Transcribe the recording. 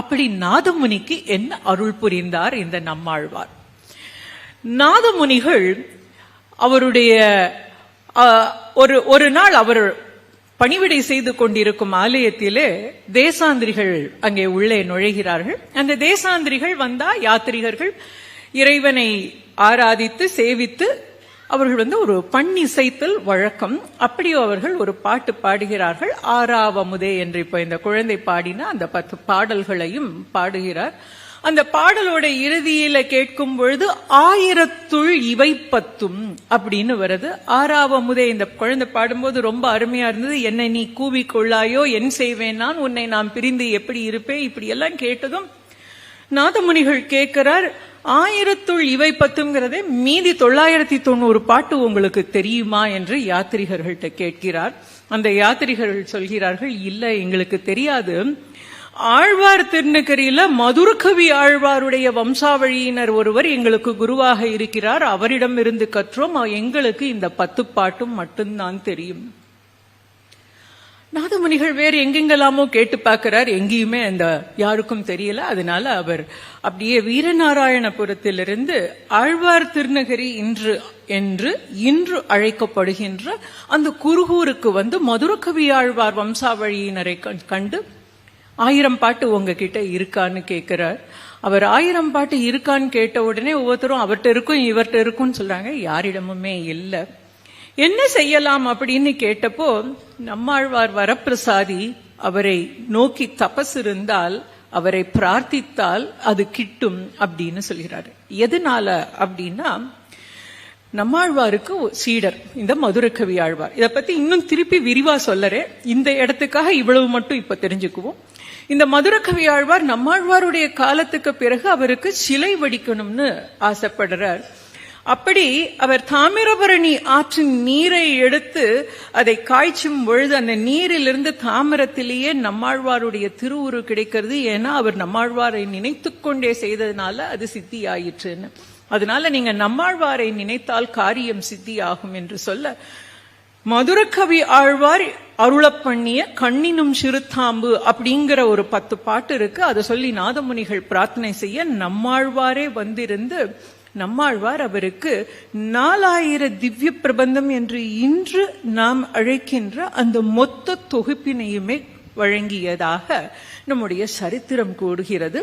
அப்படி நாதமுனிக்கு என்ன அருள் புரிந்தார் இந்த நம்மாழ்வார்? நாதமுனிகள் அவருடைய ஒரு நாள் அவர் பணிவிடை செய்து கொண்டிருக்கும் ஆலயத்திலே தேசாந்திரிகள் அங்கே உள்ளே நுழைகிறார்கள். அந்த தேசாந்திரிகள் வந்தா யாத்திரிகர்கள் இறைவனை ஆராதித்து சேவித்து அவர்கள் ஒரு பண்ணிசைத்தல் வழக்கம். அப்படியோ அவர்கள் ஒரு பாட்டு பாடுகிறார்கள். ஆறாவமுதே என்று இப்ப இந்த குழந்தை பாடினா அந்த 10 பாடல்களையும் பாடுகிறார். அந்த பாடலோட இறுதியில கேட்கும் பொழுது 1000 இவை 10 அப்படின்னு வருது. ஆறாவமுதே இந்த குழந்தை பாடும்போது ரொம்ப அருமையா இருந்தது. என்னை நீ கூவிக்கொள்ளாயோ, என் செய்வேன் நான், உன்னை நாம் பிரிந்து எப்படி இருப்பேன், இப்படி எல்லாம் கேட்டதும் நாதமுனிகள் கேட்கிறார், 1000 இவை 10ங்கிறதே மீதி 990 பாட்டு உங்களுக்கு தெரியுமா என்று யாத்திரிகர்கள்ட்ட கேட்கிறார். அந்த யாத்திரிகர்கள் சொல்கிறார்கள், இல்ல எங்களுக்கு தெரியாது. ஆழ்வார் திருநகரியில மதுரகவி ஆழ்வாருடைய வம்சாவழியினர் ஒருவர் எங்களுக்கு குருவாக இருக்கிறார், அவரிடம் இருந்து கற்றோம், எங்களுக்கு இந்த 10 பாட்டும் மட்டும்தான் தெரியும். நாதமுனிகள் வேறு எங்கெங்கெல்லாமோ கேட்டு பார்க்கிறார், எங்கேயுமே அந்த யாருக்கும் தெரியல. அதனால அவர் அப்படியே வீரநாராயணபுரத்திலிருந்து ஆழ்வார் திருநகரி என்று இன்று அழைக்கப்படுகின்ற அந்த குருகூருக்கு மதுரகவி ஆழ்வார் வம்சாவழியினரை கண்டு 1000 பாட்டு உங்ககிட்ட இருக்கான்னு கேட்கிறார். அவர் 1000 பாட்டு இருக்கான்னு கேட்ட உடனே ஒவ்வொருத்தரும் அவர்கிட்ட இருக்கும் இவர்கிட்ட இருக்கும்னு சொல்றாங்க. யாரிடமுமே இல்லை. என்ன செய்யலாம் அப்படின்னு கேட்டப்போ, நம்மாழ்வார் வரப்பிரசாதி, அவரை நோக்கி தபஸ் இருந்தால், அவரை பிரார்த்தித்தால் அது கிட்டும் அப்படின்னு சொல்கிறாரு. எதனால அப்படின்னா, நம்மாழ்வாருக்கு சீடர் இந்த மதுரகவி ஆழ்வார். இதை பத்தி இன்னும் திருப்பி விரிவா சொல்லறேன். இந்த இடத்துக்காக இவ்வளவு மட்டும் இப்ப தெரிஞ்சுக்குவோம். இந்த மதுரகவி ஆழ்வார் நம்மாழ்வாருடைய காலத்துக்கு பிறகு அவருக்கு சிலை வடிக்கணும்னு ஆசைப்படுறார். அப்படி அவர் தாமிரபரணி ஆற்றின் நீரை எடுத்து அதை காய்ச்சும் பொழுது அந்த நீரிலிருந்து தாமிரத்திலேயே நம்மாழ்வாருடைய திருவுரு கிடைக்கிறது. ஏன்னா அவர் நம்மாழ்வாரை நினைத்து கொண்டே செய்ததுனால அது சித்தி ஆயிற்றுன்னு. அதனால நீங்க நம்மாழ்வாரை நினைத்தால் காரியம் சித்தி ஆகும் என்று சொல்ல, மதுரகவி ஆழ்வார் அருளப் பண்ணிய கண்ணினும் சிறுத்தாம்பு அப்படிங்கிற ஒரு 10 பாட்டு இருக்கு. அதை சொல்லி நாதமுனிகள் பிரார்த்தனை செய்ய நம்மாழ்வாரே வந்திருந்து நம்மாழ்வார் அவருக்கு 4000 திவ்ய பிரபந்தம் என்று இன்று நாம் அழைக்கின்ற அந்த மொத்த தொகுப்பினையுமே வழங்கியதாக நம்முடைய சரித்திரம் கூறுகிறது.